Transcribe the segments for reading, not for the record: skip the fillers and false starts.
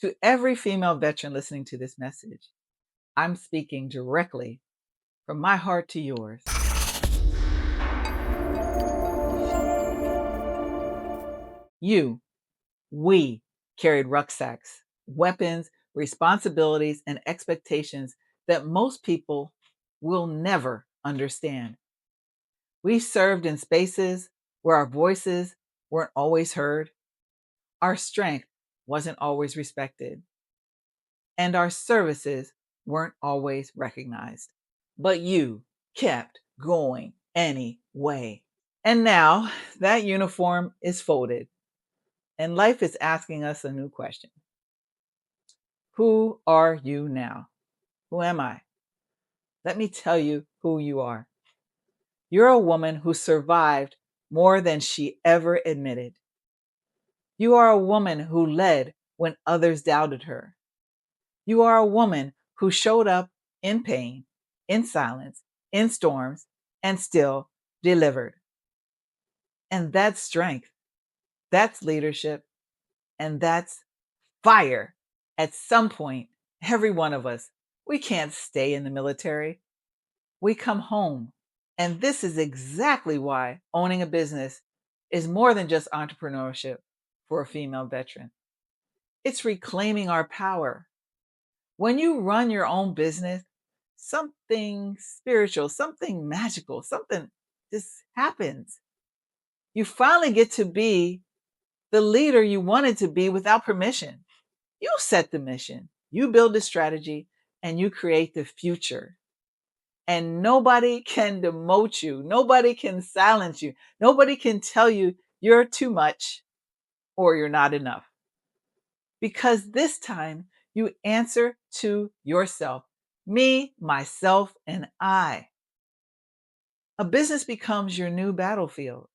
To every female veteran listening to this message, I'm speaking directly from my heart to yours. We carried rucksacks, weapons, responsibilities, and expectations that most people will never understand. We served in spaces where our voices weren't always heard, our strength wasn't always respected, and our services weren't always recognized. But you kept going anyway. And now that uniform is folded, and life is asking us a new question. Who are you now? Who am I? Let me tell you who you are. You're a woman who survived more than she ever admitted. You are a woman who led when others doubted her. You are a woman who showed up in pain, in silence, in storms, and still delivered. And that's strength. That's leadership. And that's fire. At some point, every one of us, we can't stay in the military. We come home. And this is exactly why owning a business is more than just entrepreneurship for a female veteran. It's reclaiming our power. When you run your own business, something spiritual, something magical, something just happens. You finally get to be the leader you wanted to be without permission. You set the mission, you build the strategy, and you create the future. And nobody can demote you. Nobody can silence you. Nobody can tell you you're too much or you're not enough. Because this time you answer to yourself, me, myself, and I. A business becomes your new battlefield.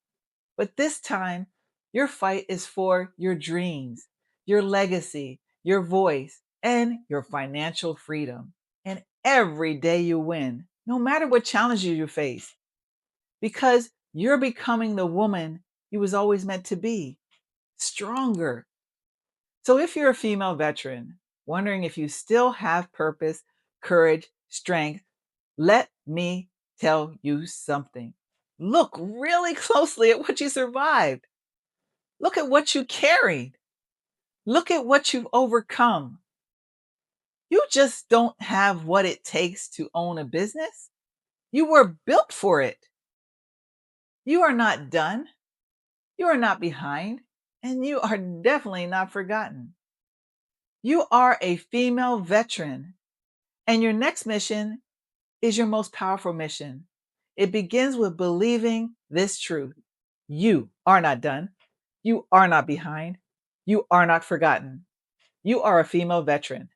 But this time, your fight is for your dreams, your legacy, your voice, and your financial freedom. And every day you win, no matter what challenges you face, because you're becoming the woman you was always meant to be, stronger. So if you're a female veteran, wondering if you still have purpose, courage, strength, let me tell you something. Look really closely at what you survived. Look at what you carried. Look at what you've overcome. You just don't have what it takes to own a business. You were built for it. You are not done. You are not behind. And you are definitely not forgotten. You are a female veteran. And your next mission is your most powerful mission. It begins with believing this truth. You are not done. You are not behind. You are not forgotten. You are a female veteran.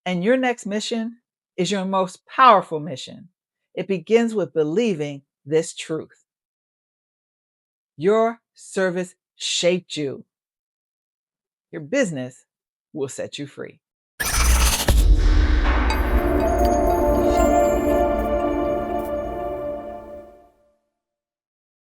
And your next mission is your most powerful mission. It begins with believing this truth. Your service shaped you. Your business will set you free.